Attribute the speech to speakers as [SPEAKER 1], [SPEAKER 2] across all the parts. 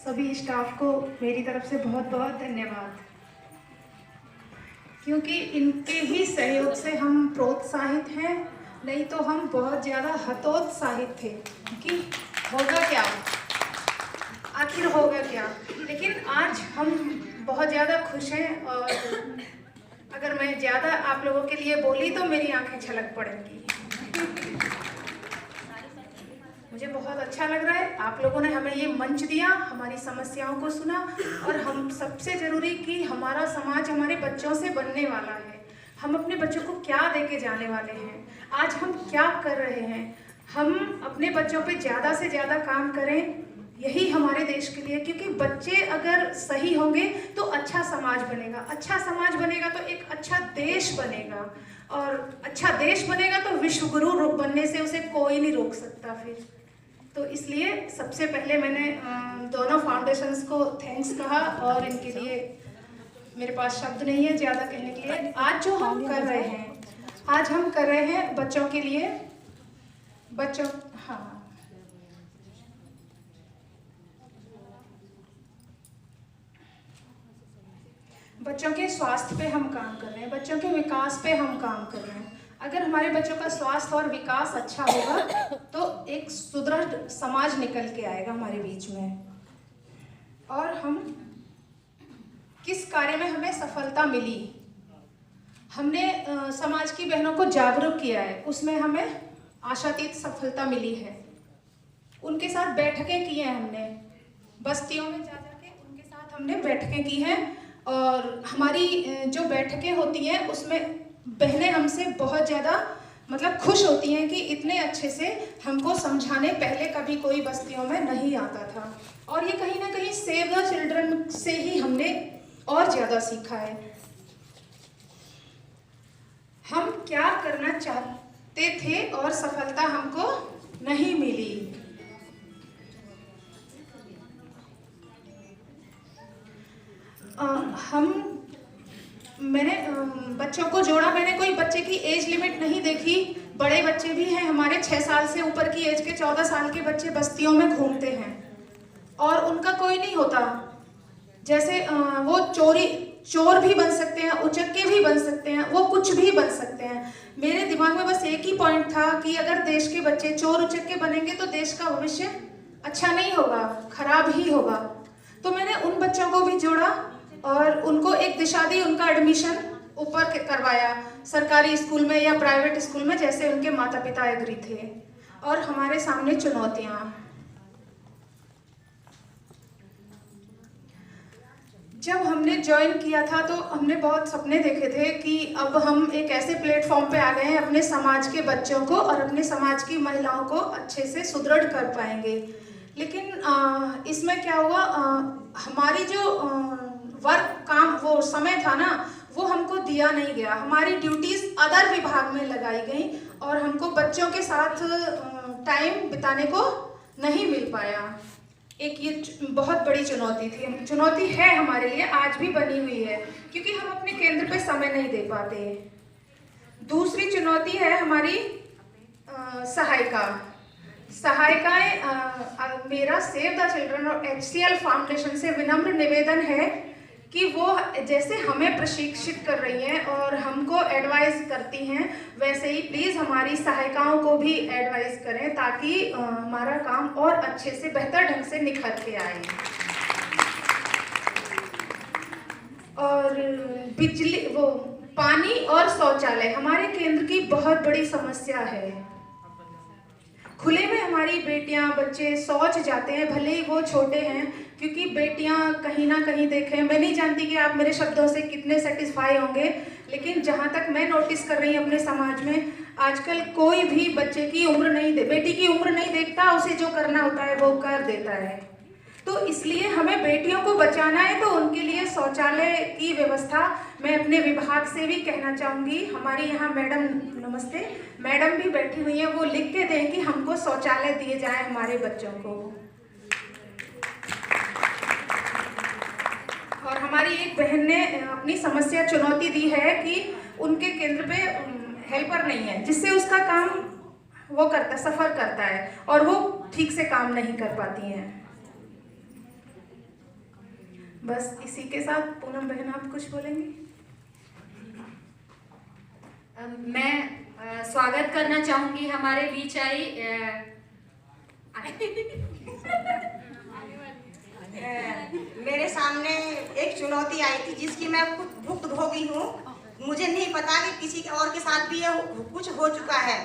[SPEAKER 1] सभी स्टाफ को मेरी तरफ से बहुत बहुत धन्यवाद, क्योंकि इनके ही सहयोग से हम प्रोत्साहित हैं, नहीं तो हम बहुत ज़्यादा हतोत्साहित थे कि होगा क्या, आखिर होगा क्या। लेकिन आज हम बहुत ज़्यादा खुश हैं और अगर मैं ज़्यादा आप लोगों के लिए बोली तो मेरी आंखें छलक पड़ेंगी। मुझे बहुत अच्छा लग रहा है, आप लोगों ने हमें ये मंच दिया, हमारी समस्याओं को सुना, और हम सबसे ज़रूरी कि हमारा समाज हमारे बच्चों से बनने वाला है। हम अपने बच्चों को क्या देके जाने वाले हैं, आज हम क्या कर रहे हैं। हम अपने बच्चों पे ज़्यादा से ज़्यादा काम करें, यही हमारे देश के लिए, क्योंकि बच्चे अगर सही होंगे तो अच्छा समाज बनेगा, अच्छा समाज बनेगा तो एक अच्छा देश बनेगा, और अच्छा देश बनेगा तो विश्व गुरु बनने से उसे कोई नहीं रोक सकता फिर। तो इसलिए सबसे पहले मैंने दोनों फाउंडेशंस को थैंक्स कहा, और इनके लिए मेरे पास शब्द नहीं है ज़्यादा कहने के लिए। आज जो हम कर रहे हैं, आज हम कर रहे हैं बच्चों के लिए, बच्चों, हाँ, बच्चों के स्वास्थ्य पे हम काम कर रहे हैं, बच्चों के विकास पे हम काम कर रहे हैं। अगर हमारे बच्चों का स्वास्थ्य और विकास अच्छा होगा तो एक सुदृढ़ समाज निकल के आएगा हमारे बीच में। और हम किस कार्य में हमें सफलता मिली, हमने समाज की बहनों को जागरूक किया है, उसमें हमें आशातीत सफलता मिली है। उनके साथ बैठकें की हैं हमने, बस्तियों में जा के उनके साथ हमने बैठकें की हैं, और हमारी जो बैठकें होती हैं उसमें बहनें हमसे बहुत ज़्यादा मतलब खुश होती हैं कि इतने अच्छे से हमको समझाने पहले कभी कोई बस्तियों में नहीं आता था। और ये कहीं ना कहीं सेव द चिल्ड्रन से ही हमने और ज़्यादा सीखा है। हम क्या करना चाहते थे और सफलता हमको नहीं मिली। मैंने बच्चों को जोड़ा, मैंने कोई बच्चे की एज लिमिट नहीं देखी। बड़े बच्चे भी हैं हमारे, 6 साल से ऊपर की एज के 14 साल के बच्चे बस्तियों में घूमते हैं और उनका कोई नहीं होता। जैसे वो चोर भी बन सकते हैं, उचक्के भी बन सकते हैं, वो कुछ भी बन सकते हैं। मेरे दिमाग में बस एक ही पॉइंट था कि अगर देश के बच्चे चोर उचक्के बनेंगे तो देश का भविष्य अच्छा नहीं होगा, खराब ही होगा। तो मैंने उन बच्चों को भी जोड़ा और उनको एक दिशा दी, उनका एडमिशन ऊपर करवाया सरकारी स्कूल में या प्राइवेट स्कूल में, जैसे उनके माता पिता एग्री थे। और हमारे सामने चुनौतियां, जब हमने ज्वाइन किया था तो हमने बहुत सपने देखे थे कि अब हम एक ऐसे प्लेटफॉर्म पे आ गए हैं, अपने समाज के बच्चों को और अपने समाज की महिलाओं को अच्छे से सुदृढ़ कर पाएंगे। लेकिन इसमें क्या हुआ, हमारी जो वर्क काम वो समय था ना, वो हमको दिया नहीं गया। हमारी ड्यूटीज अदर विभाग में लगाई गई और हमको बच्चों के साथ टाइम बिताने को नहीं मिल पाया। एक ये बहुत बड़ी चुनौती थी, चुनौती है हमारे लिए, आज भी बनी हुई है, क्योंकि हम अपने केंद्र पे समय नहीं दे पाते। दूसरी चुनौती है हमारी सहायिकाएं। मेरा सेव द चिल्ड्रन और HCL फाउंडेशन से विनम्र निवेदन है कि वो जैसे हमें प्रशिक्षित कर रही हैं और हमको एडवाइस करती हैं, वैसे ही प्लीज़ हमारी सहायिकाओं को भी एडवाइस करें, ताकि हमारा काम और अच्छे से बेहतर ढंग से निखर के आए। और बिजली, वो पानी और शौचालय हमारे केंद्र की बहुत बड़ी समस्या है। खुले में हमारी बेटियां बच्चे शौच जाते हैं, भले ही वो छोटे हैं, क्योंकि बेटियां कहीं ना कहीं देखें, मैं नहीं जानती कि आप मेरे शब्दों से कितने सेटिस्फाई होंगे, लेकिन जहां तक मैं नोटिस कर रही हूँ अपने समाज में, आजकल कोई भी बच्चे की उम्र नहीं, बेटी की उम्र नहीं देखता, उसे जो करना होता है वो कर देता है। तो इसलिए हमें बेटियों को बचाना है, तो उनके लिए शौचालय की व्यवस्था मैं अपने विभाग से भी कहना चाहूँगी। हमारी यहाँ मैडम, नमस्ते, मैडम भी बैठी हुई हैं, वो लिख के दें कि हमको शौचालय दिए जाए हमारे बच्चों को। और हमारी एक बहन ने अपनी समस्या चुनौती दी है कि उनके केंद्र पे हेल्पर नहीं है, जिससे उसका काम वो करता, सफ़र करता है और वो ठीक से काम नहीं कर पाती हैं। बस इसी के साथ पूनम बहन आप कुछ बोलेंगी?
[SPEAKER 2] मैं स्वागत करना चाहूंगी हमारे बीच आई
[SPEAKER 3] मेरे सामने एक चुनौती आई थी जिसकी मैं खुद भुक्तभोगी हूँ। मुझे नहीं पता कि किसी और के साथ भी ये कुछ हो चुका है।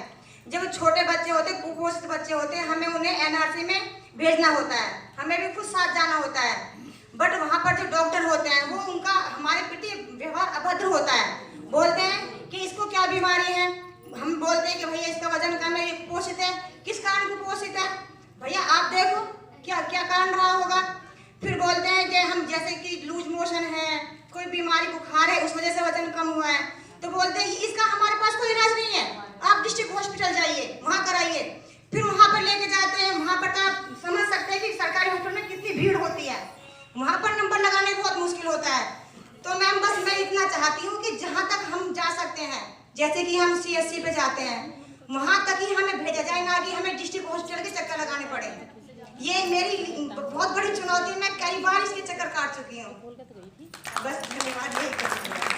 [SPEAKER 3] जब छोटे बच्चे होते, कुपोषित बच्चे होते, हमें उन्हें एनआरसी में भेजना होता है, हमें भी खुद साथ जाना होता है। बट वहाँ पर जो डॉक्टर होते हैं वो उनका हमारे प्रति व्यवहार अभद्र होता है। बोलते हैं कि इसको क्या बीमारी है, हम बोलते हैं कि भैया इसका वजन कम है, ये कुपोषित है। किस कारण कुपोषित है भैया, आप देखो क्या क्या कारण रहा होगा। फिर बोलते हैं कि हम जैसे कि लूज मोशन है, कोई बीमारी बुखार है, उस वजह से वजन कम हुआ है, तो बोलते हैं इसका हमारे पास कोई इलाज नहीं है, आप डिस्ट्रिक्ट हॉस्पिटल जाइए, वहाँ कराइए। फिर वहाँ पर लेके जाते हैं, वहाँ पर आप समझ सकते हैं कि सरकारी हॉस्पिटल में कितनी भीड़ होती है, वहाँ पर नंबर लगाने बहुत मुश्किल होता है। तो मैम बस मैं इतना चाहती हूँ कि जहाँ तक हम जा सकते हैं, जैसे कि हम CSC पे जाते हैं, वहाँ तक ही हमें भेजा जाए, ना कि हमें डिस्ट्रिक्ट हॉस्पिटल के चक्कर लगाने पड़े। ये मेरी बहुत बड़ी चुनौती है, मैं कई बार इसके चक्कर काट चुकी हूँ। बस धन्यवाद।